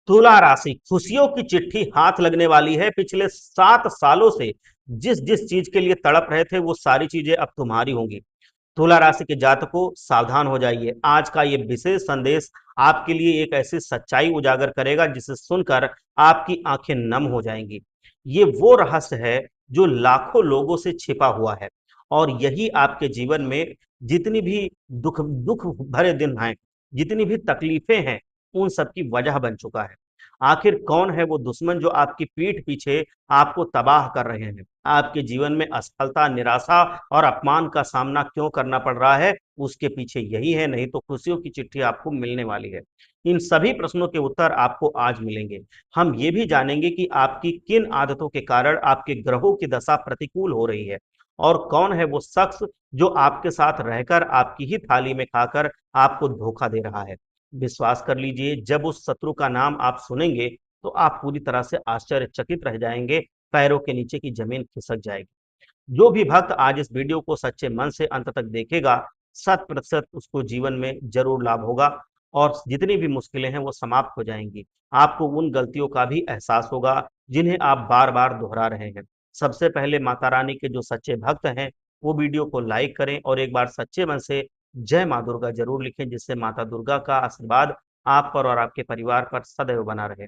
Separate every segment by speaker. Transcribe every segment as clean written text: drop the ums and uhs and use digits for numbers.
Speaker 1: तुला राशि, खुशियों की चिट्ठी हाथ लगने वाली है। पिछले 7 सालों से जिस जिस चीज के लिए तड़प रहे थे वो सारी चीजें अब तुम्हारी होंगी। तुला राशि के जातकों, सावधान हो जाइए। आज का ये विशेष संदेश आपके लिए एक ऐसी सच्चाई उजागर करेगा जिसे सुनकर आपकी आंखें नम हो जाएंगी। ये वो रहस्य है जो लाखों लोगों से छिपा हुआ है, और यही आपके जीवन में जितनी भी दुख दुख भरे दिन हैं, जितनी भी तकलीफें हैं, उन सब की वजह बन चुका है। आखिर कौन है वो दुश्मन जो आपकी पीठ पीछे आपको तबाह कर रहे हैं? आपके जीवन में असफलता, निराशा और अपमान का सामना क्यों करना पड़ रहा है? उसके पीछे यही है, नहीं तो खुशियों की चिट्ठी आपको मिलने वाली है। इन सभी प्रश्नों के उत्तर आपको आज मिलेंगे। हम ये भी जानेंगे कि आपकी किन आदतों के कारण आपके ग्रहों की दशा प्रतिकूल हो रही है, और कौन है वो शख्स जो आपके साथ रहकर आपकी ही थाली में खाकर आपको धोखा दे रहा है। विश्वास कर लीजिए, जब उस शत्रु का नाम आप सुनेंगे तो आप पूरी तरह से आश्चर्यचकित रह जाएंगे, पैरों के नीचे की जमीन खिसक जाएगी। जो भी भक्त आज इस वीडियो को सच्चे मन से अंत तक देखेगा, 100% उसको जीवन में जरूर लाभ होगा, और जितनी भी मुश्किलें हैं वो समाप्त हो जाएंगी। आपको उन गलतियों का भी एहसास होगा जिन्हें आप बार बार दोहरा रहे हैं। सबसे पहले माता रानी के जो सच्चे भक्त हैं वो वीडियो को लाइक करें और एक बार सच्चे मन से जय माँ दुर्गा जरूर लिखें, जिससे माता दुर्गा का आशीर्वाद आप पर और आपके परिवार पर सदैव बना रहे।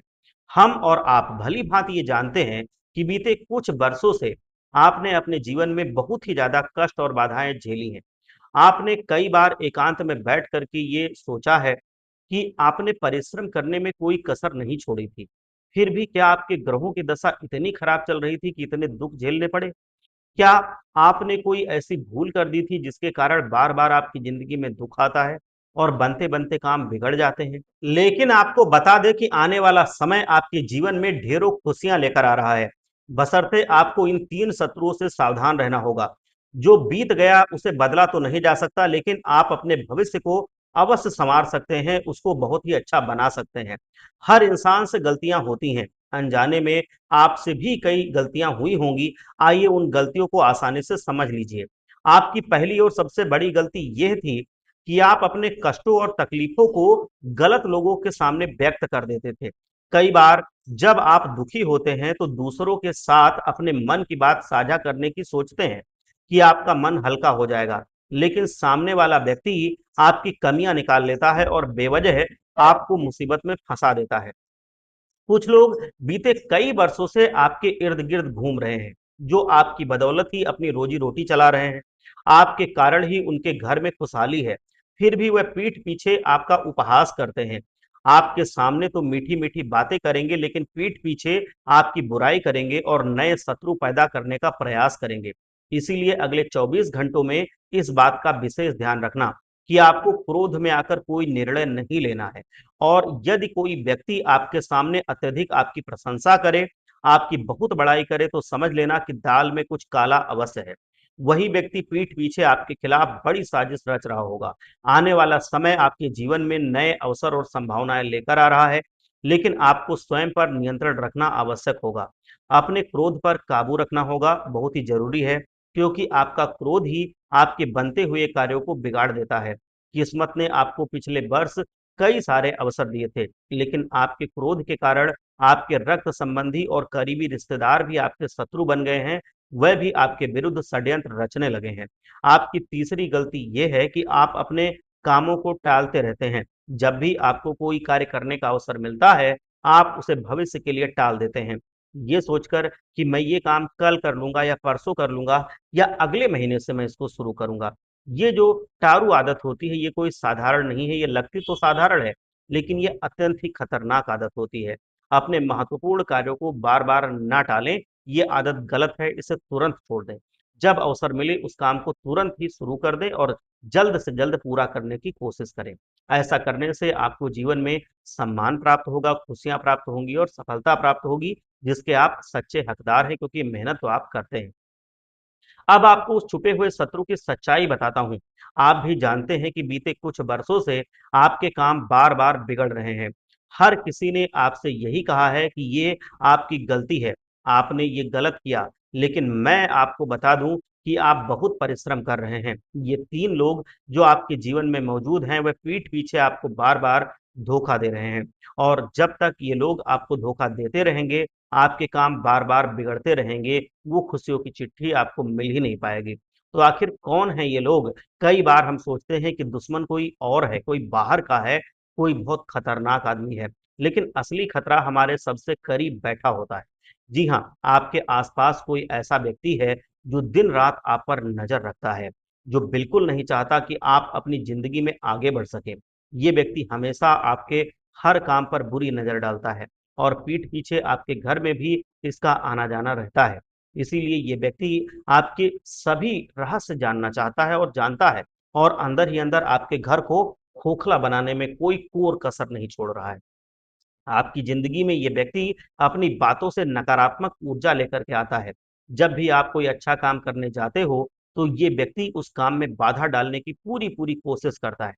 Speaker 1: हम और आप भली भांति ये जानते हैं कि बीते कुछ वर्षों से आपने अपने जीवन में बहुत ही ज्यादा कष्ट और बाधाएं झेली हैं। आपने कई बार एकांत में बैठ करके ये सोचा है कि आपने परिश्रम करने में कोई कसर नहीं छोड़ी थी। फिर भी क्या आपके ग्रहों की दशा इतनी खराब चल रही थी कि इतने दुख झेलने पड़े? क्या आपने कोई ऐसी भूल कर दी थी जिसके कारण बार बार आपकी जिंदगी में दुख आता है और बनते बनते काम बिगड़ जाते हैं? लेकिन आपको बता दें कि आने वाला समय आपके जीवन में ढेरों खुशियां लेकर आ रहा है, बशर्ते आपको इन 3 शत्रुओं से सावधान रहना होगा। जो बीत गया उसे बदला तो नहीं जा सकता, लेकिन आप अपने भविष्य को अवश्य संवार सकते हैं, उसको बहुत ही अच्छा बना सकते हैं। हर इंसान से गलतियां होती हैं, अनजाने में आपसे भी कई गलतियां हुई होंगी। आइए उन गलतियों को आसानी से समझ लीजिए। आपकी पहली और सबसे बड़ी गलती यह थी कि आप अपने कष्टों और तकलीफों को गलत लोगों के सामने व्यक्त कर देते थे। कई बार जब आप दुखी होते हैं तो दूसरों के साथ अपने मन की बात साझा करने की सोचते हैं कि आपका मन हल्का हो जाएगा, लेकिन सामने वाला व्यक्ति आपकी कमियां निकाल लेता है और बेवजह आपको मुसीबत में फंसा देता है। कुछ लोग बीते कई वर्षों से आपके इर्द गिर्द घूम रहे हैं, जो आपकी बदौलत ही अपनी रोजी रोटी चला रहे हैं। आपके कारण ही उनके घर में खुशहाली है, फिर भी वह पीठ पीछे आपका उपहास करते हैं। आपके सामने तो मीठी मीठी बातें करेंगे, लेकिन पीठ पीछे आपकी बुराई करेंगे और नए शत्रु पैदा करने का प्रयास करेंगे। इसीलिए अगले 24 घंटों में इस बात का विशेष ध्यान रखना कि आपको क्रोध में आकर कोई निर्णय नहीं लेना है। और यदि कोई व्यक्ति आपके सामने अत्यधिक आपकी प्रशंसा करे, आपकी बहुत बड़ाई करे, तो समझ लेना कि दाल में कुछ काला अवश्य है। वही व्यक्ति पीठ पीछे आपके खिलाफ बड़ी साजिश रच रहा होगा। आने वाला समय आपके जीवन में नए अवसर और संभावनाएं लेकर आ रहा है, लेकिन आपको स्वयं पर नियंत्रण रखना आवश्यक होगा। अपने क्रोध पर काबू रखना होगा, बहुत ही जरूरी है, क्योंकि आपका क्रोध ही आपके बनते हुए कार्यों को बिगाड़ देता है। किस्मत ने आपको पिछले वर्ष कई सारे अवसर दिए थे, लेकिन आपके क्रोध के कारण आपके रक्त संबंधी और करीबी रिश्तेदार भी आपके शत्रु बन गए हैं। वह भी आपके विरुद्ध षड्यंत्र रचने लगे हैं। आपकी तीसरी गलती यह है कि आप अपने कामों को टालते रहते हैं। जब भी आपको कोई कार्य करने का अवसर मिलता है, आप उसे भविष्य के लिए टाल देते हैं, ये सोचकर कि मैं ये काम कल कर लूंगा या परसों कर लूंगा या अगले महीने से मैं इसको शुरू करूंगा। ये जो टारू आदत होती है, ये कोई साधारण नहीं है। ये लगती तो साधारण है, लेकिन ये अत्यंत ही खतरनाक आदत होती है। अपने महत्वपूर्ण कार्यों को बार बार ना टालें, ये आदत गलत है, इसे तुरंत छोड़ दें। जब अवसर मिले उस काम को तुरंत ही शुरू कर दें और जल्द से जल्द पूरा करने की कोशिश करें। ऐसा करने से आपको जीवन में सम्मान प्राप्त होगा, खुशियां प्राप्त होंगी और सफलता प्राप्त होगी, जिसके आप सच्चे हकदार हैं, क्योंकि मेहनत तो आप करते हैं। अब आपको उस छुपे हुए शत्रु की सच्चाई बताता हूँ। आप भी जानते हैं कि बीते कुछ वर्षों से आपके काम बार बार बिगड़ रहे हैं। हर किसी ने आपसे यही कहा है कि ये आपकी गलती है, आपने ये गलत किया, लेकिन मैं आपको बता दूं कि आप बहुत परिश्रम कर रहे हैं। ये 3 लोग जो आपके जीवन में मौजूद हैं, वह पीठ पीछे आपको बार बार धोखा दे रहे हैं। और जब तक ये लोग आपको धोखा देते रहेंगे, आपके काम बार-बार बिगड़ते रहेंगे, वो खुशियों की चिट्ठी आपको मिल ही नहीं पाएगी। तो आखिर कौन है ये लोग? कई बार हम सोचते हैं कि दुश्मन कोई और है, कोई बाहर का है, कोई बहुत खतरनाक आदमी है, लेकिन असली खतरा हमारे सबसे करीब बैठा होता है। जी हाँ, आपके आसपास कोई ऐसा व्यक्ति है जो दिन-रात आप पर नज़र रखता है, जो बिल्कुल नहीं चाहता कि आप अपनी ज़िंदगी में आगे बढ़ सकें। ये व्यक्ति हमेशा आपके हर काम पर बुरी नज़र डालता है और पीठ पीछे आपके घर में भी इसका आना-जाना रहता है। इसीलिए ये व्यक्ति आपके सभी रहस्य जानना चाहता है और जानता है और अंदर ही अंदर आपके घर को खोखला बनाने में कोई कोर कसर नहीं छोड़ रहा है। आपकी ज़िंदगी में ये व्यक्ति अपनी बातों से नकारात्मक ऊर्जा लेकर के आता है। जब भी आप कोई अच्छा काम करने जाते हो, तो ये व्यक्ति उस काम में बाधा डालने की पूरी-पूरी कोशिश करता है।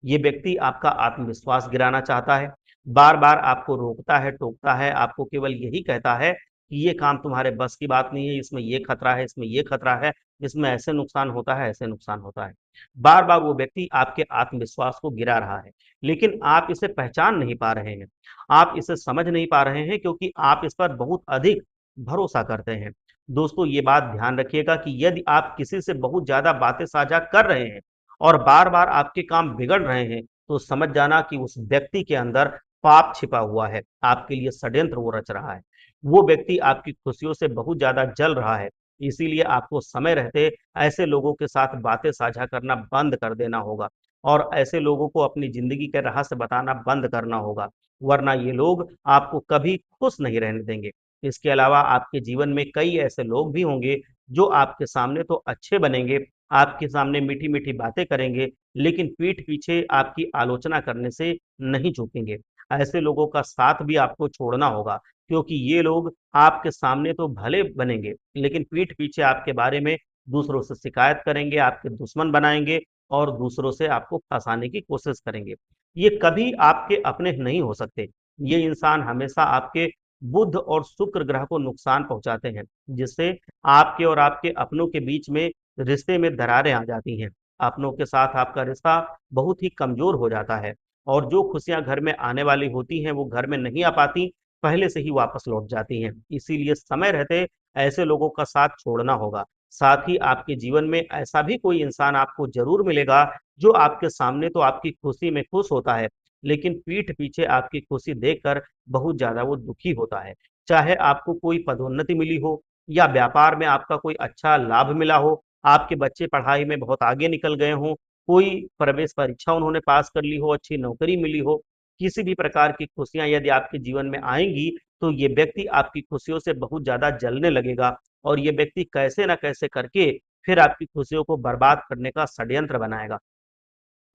Speaker 1: ये व्यक्ति आपका आत्मविश्वास गिराना चाहता है, बार-बार आपको रोकता है, टोकता है, आपको केवल यही कहता है कि ये काम तुम्हारे बस की बात नहीं है, इसमें ये खतरा है, इसमें ये खतरा है, इसमें ऐसे नुकसान होता है, ऐसे नुकसान होता है। बार-बार वो व्यक्ति आपके आत्मविश्वास को गिरा रहा है, लेकिन आप इसे पहचान नहीं पा रहे हैं। आप इसे समझ नहीं पा रहे हैं क्योंकि आप इस पर बहुत अधिक भरोसा करते हैं। दोस्तों ये बात ध्यान रखिएगा कि यदि आप किसी से बहुत ज़्यादा बातें साझा कर रहे हैं और बार-बार आपके काम बिगड़ रहे हैं, तो समझ जाना कि उस व्यक्ति के अंदर पाप छिपा हुआ है, आपके लिए षड्यंत्र वो रच रहा है। वो व्यक्ति आपकी खुशियों से बहुत ज़्यादा जल रहा है, इसीलिए आपको समय रहते ऐसे लोगों के साथ बातें साझा करना बंद कर देना होगा और ऐसे लोगों को अपनी ज़िंदगी के रहस्य बताना बंद करना होगा। वरना ये लोग आपको कभी खुश नहीं रहने देंगे। इसके अलावा आपके जीवन में कई ऐसे लोग भी होंगे जो आपके सामने तो अच्छे बनेंगे, आपके सामने मीठी-मीठी बातें करेंगे, लेकिन पीठ पीछे आपकी आलोचना करने से नहीं चूकेंगे। ऐसे लोगों का साथ भी आपको छोड़ना होगा क्योंकि ये लोग आपके सामने तो भले बनेंगे, लेकिन पीठ पीछे आपके बारे में दूसरों से शिकायत करेंगे, आपके दुश्मन बनाएँगे और दूसरों से आपको फँसाने की कोशिश करेंगे। ये कभी आपके अपने नहीं हो सकते। ये इंसान हमेशा आपके बुध और शुक्र ग्रह को नुकसान पहुँचाते हैं, जिससे आपके और आपके अपनों के बीच में रिश्ते में दरारें आ जाती हैं। अपनों के साथ आपका रिश्ता बहुत ही कमज़ोर हो जाता है और जो खुशियाँ घर में आने वाली होती हैं, वो घर में नहीं आ पाती, पहले से ही वापस लौट जाती हैं। इसीलिए समय रहते ऐसे लोगों का साथ छोड़ना होगा। साथ ही आपके जीवन में ऐसा भी कोई इंसान आपको ज़रूर मिलेगा जो आपके सामने तो आपकी खुशी में खुश होता है, लेकिन पीठ पीछे आपकी खुशी देखकर बहुत ज़्यादा वो दुखी होता है। चाहे आपको कोई पदोन्नति मिली हो या व्यापार में आपका कोई अच्छा लाभ मिला हो, आपके बच्चे पढ़ाई में बहुत आगे निकल गए हों, कोई प्रवेश परीक्षा उन्होंने पास कर ली हो, अच्छी नौकरी मिली हो, किसी भी प्रकार की खुशियाँ यदि आपके जीवन में आएँगी, तो ये व्यक्ति आपकी खुशियों से बहुत ज़्यादा जलने लगेगा और ये व्यक्ति कैसे न कैसे करके फिर आपकी खुशियों को बर्बाद करने का षड्यंत्र बनाएगा।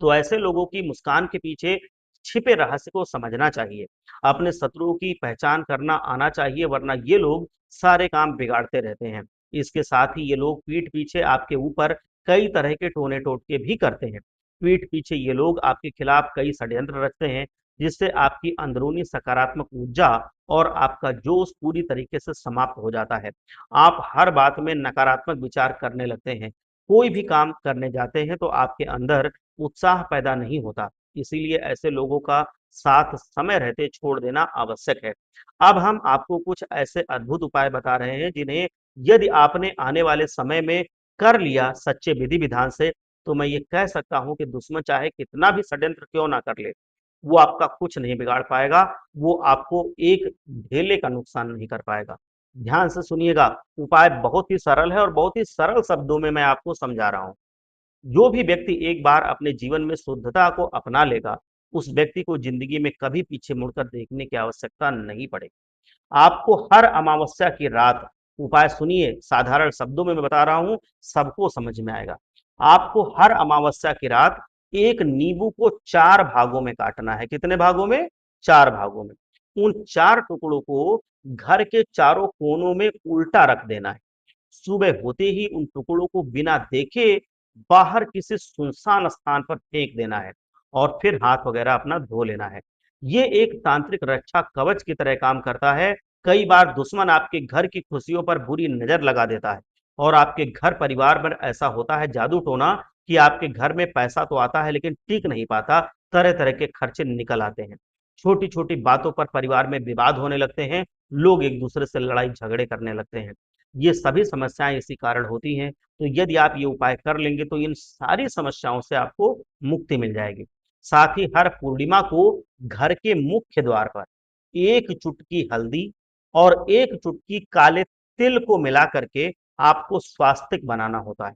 Speaker 1: तो ऐसे लोगों की मुस्कान के पीछे छिपे रहस्य को समझना चाहिए। अपने शत्रुओं की पहचान करना आना चाहिए वरना ये लोग सारे काम बिगाड़ते रहते हैं। इसके साथ ही ये लोग पीठ पीछे आपके ऊपर कई तरह के टोने-टोटके भी करते हैं। पीठ पीछे ये लोग आपके खिलाफ कई षड्यंत्र रचते हैं, जिससे आपकी अंदरूनी सकारात्मक ऊर्जा और आपका जोश पूरी तरीके से समाप्त हो जाता है। आप हर बात में नकारात्मक विचार करने लगते हैं। कोई भी काम करने जाते हैं तो आपके अंदर उत्साह पैदा नहीं होता। इसीलिए ऐसे लोगों का साथ समय रहते छोड़ देना आवश्यक है। अब हम आपको कुछ ऐसे अद्भुत उपाय बता रहे हैं जिन्हें यदि आपने आने वाले समय में कर लिया सच्चे विधि-विधान से, तो मैं ये कह सकता हूँ कि दुश्मन चाहे कितना भी षड्यंत्र क्यों ना कर ले, वो आपका कुछ नहीं बिगाड़ पाएगा, वो आपको एक ढेले का नुकसान नहीं कर पाएगा। ध्यान से सुनिएगा, उपाय बहुत ही सरल है और बहुत ही सरल शब्दों में मैं आपको समझा रहा हूँ। जो भी व्यक्ति एक बार अपने जीवन में शुद्धता को अपना लेगा, उस व्यक्ति को जिंदगी में कभी पीछे मुड़कर देखने की आवश्यकता नहीं पड़ेगी। आपको हर अमावस्या की रात उपाय सुनिए, साधारण शब्दों में मैं बता रहा हूँ, सबको समझ में आएगा। आपको हर अमावस्या की रात एक नींबू को 4 भागों में काटना है। कितने भागों में? 4 भागों में। उन 4 टुकड़ों को घर के चारों कोनों में उल्टा रख देना है। सुबह होते ही उन टुकड़ों को बिना देखे बाहर किसी सुनसान स्थान पर फेंक देना है और फिर हाथ वगैरह अपना धो लेना है। ये एक तांत्रिक रक्षा कवच की तरह काम करता है। कई बार दुश्मन आपके घर की खुशियों पर बुरी नजर लगा देता है और आपके घर परिवार पर ऐसा होता है जादू टोना कि आपके घर में पैसा तो आता है लेकिन टिक नहीं पाता। तरह-तरह के खर्चे निकल आते हैं। छोटी-छोटी बातों पर परिवार में विवाद होने लगते हैं, लोग एक-दूसरे से लड़ाई-झगड़े करने लगते हैं। ये सभी समस्याएँ इसी कारण होती हैं, तो यदि आप ये उपाय कर लेंगे तो इन सारी समस्याओं से आपको मुक्ति मिल जाएगी। साथ ही हर पूर्णिमा को घर के मुख्य द्वार पर 1 चुटकी हल्दी और 1 चुटकी काले तिल को मिला करके आपको स्वास्तिक बनाना होता है।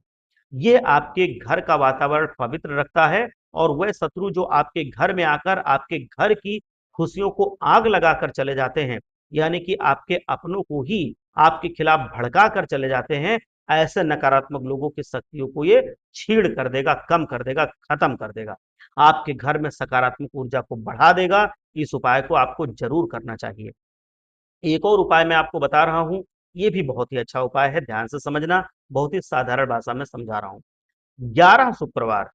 Speaker 1: ये आपके घर का वातावरण पवित्र रखता है और वह शत्रु जो आपके घर में आकर आपके घर की खुशियों को आग लगाकर चले जाते हैं, यानी कि आपके अपनों को ही आपके खिलाफ भड़का कर चले जाते हैं, ऐसे नकारात्मक लोगों की शक्तियों को ये छीड़ कर देगा, कम कर देगा, खत्म कर देगा। आपके घर में सकारात्मक ऊर्जा को बढ़ा देगा। इस उपाय को आपको जरूर करना चाहिए। एक और उपाय मैं आपको बता रहा हूँ, ये भी बहुत ही अच्छा उपाय है, ध्यान से समझना, बहुत ही साधारण भाषा में समझा रहा हूँ। 11 शुक्रवार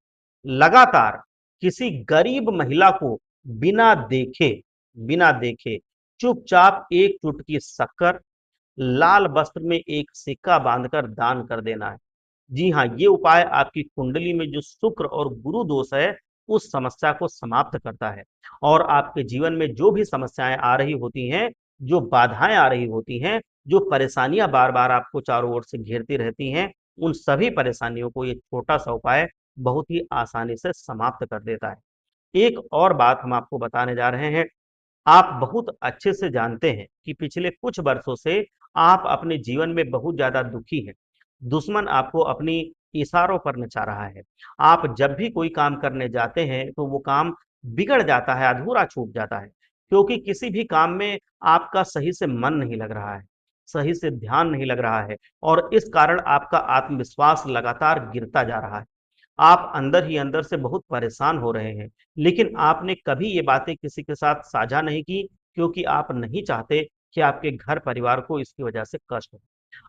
Speaker 1: लगातार किसी गरीब महिला को बिना देखे चुपचाप 1 चुटकी शक्कर लाल वस्त्र में एक सिक्का बांधकर दान कर देना है। जी हाँ, ये उपाय आपकी कुंडली में जो शुक्र और गुरु दोष है, उस समस्या को समाप्त करता है और आपके जीवन में जो भी समस्याएं आ रही होती हैं, जो बाधाएं आ रही होती हैं, जो परेशानियां बार-बार आपको चारों ओर से घेरती रहती हैं, उन सभी परेशानियों को ये छोटा-सा उपाय बहुत ही आसानी से समाप्त कर देता है। एक और बात हम आपको बताने जा रहे हैं, आप बहुत अच्छे से जानते हैं कि पिछले कुछ वर्षों से आप अपने जीवन में बहुत ज़्यादा दुखी हैं। दुश्मन आपको अपनी इशारों पर नचा रहा है। आप जब भी कोई काम करने जाते हैं, तो वो काम बिगड़ जाता है, अधूरा छूट जाता है, क्योंकि किसी भी काम में आपका सही से मन नहीं लग रहा है, सही से ध्यान नहीं लग रहा है और इस कारण आपका आत्मविश्वास लगातार गिरता जा रहा है। आप अंदर ही अंदर से बहुत परेशान हो रहे हैं, लेकिन आपने कभी ये बातें किसी के साथ साझा नहीं की क्योंकि आप नहीं चाहते कि आपके घर परिवार को इसकी वजह से कष्ट हो।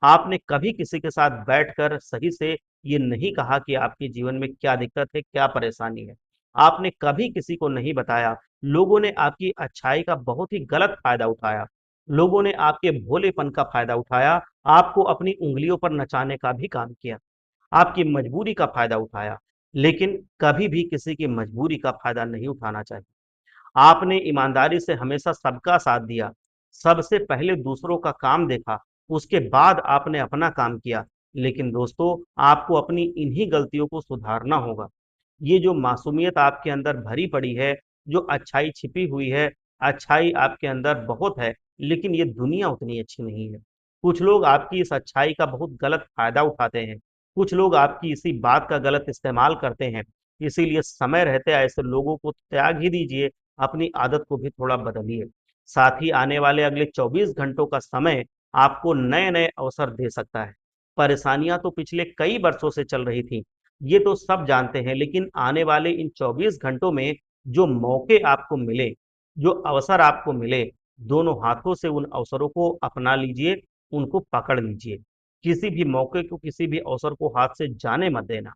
Speaker 1: आपने कभी किसी के साथ बैठकर सही से ये नहीं कहा कि आपके जीवन में क्या दिक्कत है, क्या परेशानी है। आपने कभी किसी को नहीं बताया। लोगों ने आपकी अच्छाई का बहुत ही गलत फायदा उठाया। लोगों ने आपके भोलेपन का फायदा उठाया, आपको अपनी उँगलियों पर नचाने का भी काम किया। आपकी मजबूरी का फ़ायदा उठाया, लेकिन कभी भी किसी की मजबूरी का फ़ायदा नहीं उठाना चाहिए। आपने ईमानदारी से हमेशा सबका साथ दिया, सबसे पहले दूसरों का काम देखा, उसके बाद आपने अपना काम किया। लेकिन दोस्तों, आपको अपनी इन्हीं गलतियों को सुधारना होगा। ये जो मासूमियत आपके अंदर भरी पड़ी है, जो अच्छाई छिपी हुई है, अच्छाई आपके अंदर बहुत है, लेकिन ये दुनिया उतनी अच्छी नहीं है। कुछ लोग आपकी इस अच्छाई का बहुत गलत फ़ायदा उठाते हैं। कुछ लोग आपकी इसी बात का गलत इस्तेमाल करते हैं। इसीलिए समय रहते ऐसे लोगों को त्याग ही दीजिए, अपनी आदत को भी थोड़ा बदलिए। साथ ही आने वाले अगले 24 घंटों का समय आपको नए-नए अवसर दे सकता है। परेशानियाँ तो पिछले कई वर्षों से चल रही थी, ये तो सब जानते हैं, लेकिन आने वाले इन 24 घंटों में जो मौके आपको मिले, जो अवसर आपको मिले, दोनों हाथों से उन अवसरों को अपना लीजिए, उनको पकड़ लीजिए। किसी भी मौके को, किसी भी अवसर को हाथ से जाने मत देना।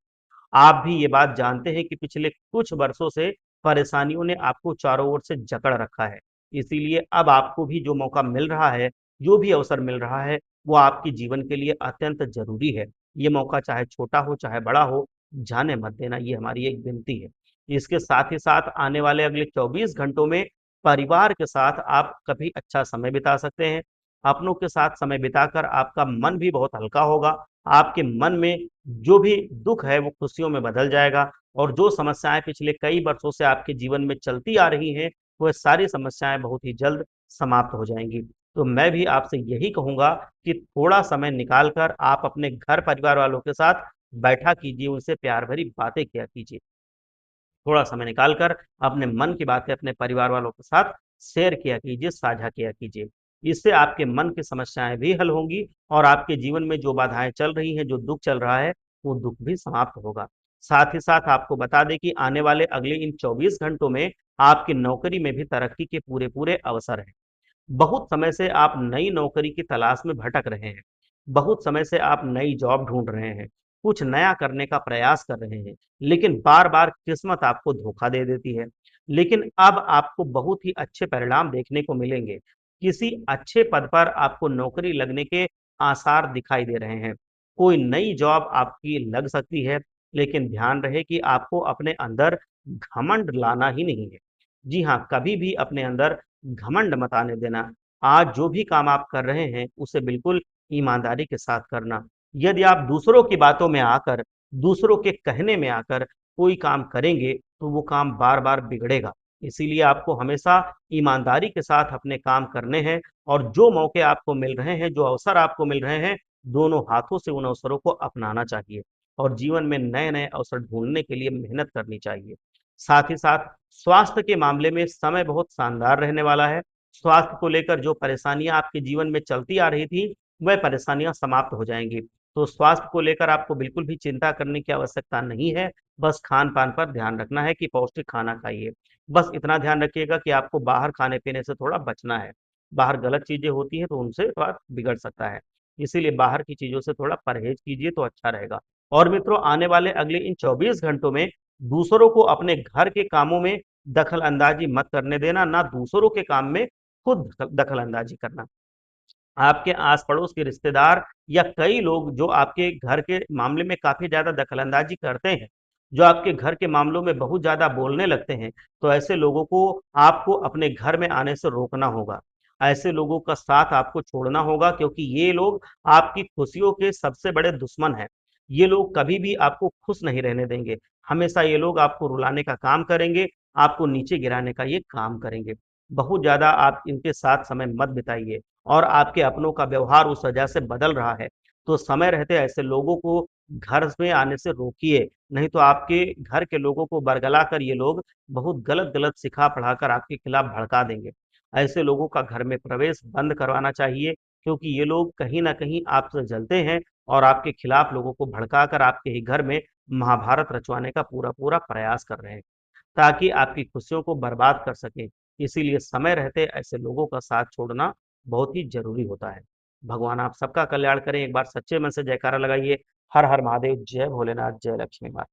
Speaker 1: आप भी ये बात जानते हैं कि पिछले कुछ वर्षों से परेशानियों ने आपको चारों ओर से जकड़ रखा है। इसीलिए अब आपको भी जो मौका मिल रहा है, जो भी अवसर मिल रहा है, वो आपके जीवन के लिए अत्यंत ज़रूरी है। ये मौका चाहे छोटा हो, चाहे बड़ा हो, जाने मत देना, ये हमारी एक विनती है। इसके साथ ही साथ आने वाले अगले 24 घंटों में परिवार के साथ आप कभी अच्छा समय बिता सकते हैं। अपनों के साथ समय बिताकर आपका मन भी बहुत हल्का होगा। आपके मन में जो भी दुःख है वो खुशियों में बदल जाएगा और जो समस्याएँ पिछले कई वर्षों से आपके जीवन में चलती आ रही हैं, वह सारी समस्याएँ बहुत ही जल्द समाप्त हो जाएँगी। तो मैं भी आपसे यही कहूँगा कि थोड़ा समय निकाल कर आप अपने घर परिवार वालों के साथ बैठा कीजिए, उनसे प्यार भरी बातें किया कीजिए। थोड़ा समय निकाल कर अपने मन की बातें अपने परिवार वालों के साथ शेयर किया कीजिए, साझा किया कीजिए। इससे आपके मन की समस्याएँ भी हल होंगी और आपके जीवन में जो बाधाएँ चल रही हैं, जो दुःख चल रहा है, वो दुःख भी समाप्त होगा। साथ ही साथ आपको बता दें कि आने वाले अगले इन 24 घंटों में आपकी नौकरी में भी तरक्की के पूरे-पूरे अवसर हैं। बहुत समय से आप नई नौकरी की तलाश में भटक रहे हैं। बहुत समय से आप नई जॉब ढूँढ रहे हैं, कुछ नया करने का प्रयास कर रहे हैं, लेकिन बार-बार किस्मत आपको धोखा दे देती है। लेकिन अब आपको बहुत ही अच्छे परिणाम देखने को मिलेंगे। किसी अच्छे पद पर आपको नौकरी लगने के आसार दिखाई दे रहे हैं। कोई नई जॉब आपकी लग सकती है, लेकिन ध्यान रहे कि आपको अपने अंदर घमंड लाना ही नहीं है। जी हाँ, कभी भी अपने अंदर घमंड मत आने देना। आज जो भी काम आप कर रहे हैं, उसे बिल्कुल ईमानदारी के साथ करना। यदि आप दूसरों की बातों में आकर, दूसरों के कहने में आकर कोई काम करेंगे, तो वो काम बार-बार बिगड़ेगा। इसीलिए आपको हमेशा ईमानदारी के साथ अपने काम करने हैं और जो मौके आपको मिल रहे हैं, जो अवसर आपको मिल रहे हैं, दोनों हाथों से उन अवसरों को अपनाना चाहिए और जीवन में नए-नए अवसर ढूँढने के लिए मेहनत करनी चाहिए। साथ ही साथ स्वास्थ्य के मामले में समय बहुत शानदार रहने वाला है। स्वास्थ्य को लेकर जो परेशानियाँ आपके जीवन में चलती आ रही थी, वह परेशानियाँ समाप्त हो जाएँगी। तो स्वास्थ्य को लेकर आपको बिल्कुल भी चिंता करने की आवश्यकता नहीं है, बस खान-पान पर ध्यान रखना है कि पौष्टिक खाना खाइए। बस इतना ध्यान रखिएगा कि आपको बाहर खाने-पीने से थोड़ा बचना है। बाहर गलत चीज़ें होती हैं, तो उनसे थोड़ा बिगड़ सकता है। इसीलिए बाहर की चीज़ों से थोड़ा परहेज़ कीजिए तो अच्छा रहेगा। और मित्रों, आने वाले अगले इन 24 घंटों में दूसरों को अपने घर के कामों में दखल-अंदाज़ी मत करने देना, ना दूसरों के काम में खुद दखल-अंदाज़ी करना। आपके आस-पड़ोस के रिश्तेदार या कई लोग जो आपके घर के मामले में काफ़ी ज़्यादा दखल-अंदाज़ी करते हैं, जो आपके घर के मामलों में बहुत ज़्यादा बोलने लगते हैं, तो ऐसे लोगों को आपको अपने घर में आने से रोकना होगा। ऐसे लोगों का साथ आपको छोड़ना होगा क्योंकि ये लोग आपकी खुशियों के सबसे बड़े दुश्मन हैं। ये लोग कभी भी आपको खुश नहीं रहने देंगे। हमेशा ये लोग आपको रुलाने का काम करेंगे, आपको नीचे गिराने का ये काम करेंगे। बहुत ज़्यादा आप इनके साथ समय मत बिताइए। और आपके अपनों का व्यवहार उस वजह से बदल रहा है। तो समय रहते ऐसे लोगों को घर में आने से रोकिए, नहीं तो आपके घर के लोगों को बरगला कर ये लोग बहुत गलत-गलत सिखा पढ़ाकर आपके खिलाफ भड़का देंगे। ऐसे लोगों का घर में प्रवेश बंद करवाना चाहिए क्योंकि ये लोग कहीं न कहीं आपसे जलते हैं और आपके खिलाफ लोगों को भड़काकर आपके ही घर में महाभारत रचवाने का पूरा-पूरा प्रयास कर रहे हैं। ताकि आपकी खुशियों को बर्बाद कर सकें। इसीलिए समय रहते ऐसे लोगों का साथ छोड़ना बहुत ही ज़रूरी होता है। भगवान आप सबका कल्याण करें। एक बार सच्चे मन से जयकारा लगाइए। हर हर महादेव, जय भोलेनाथ, जय लक्ष्मी माँ।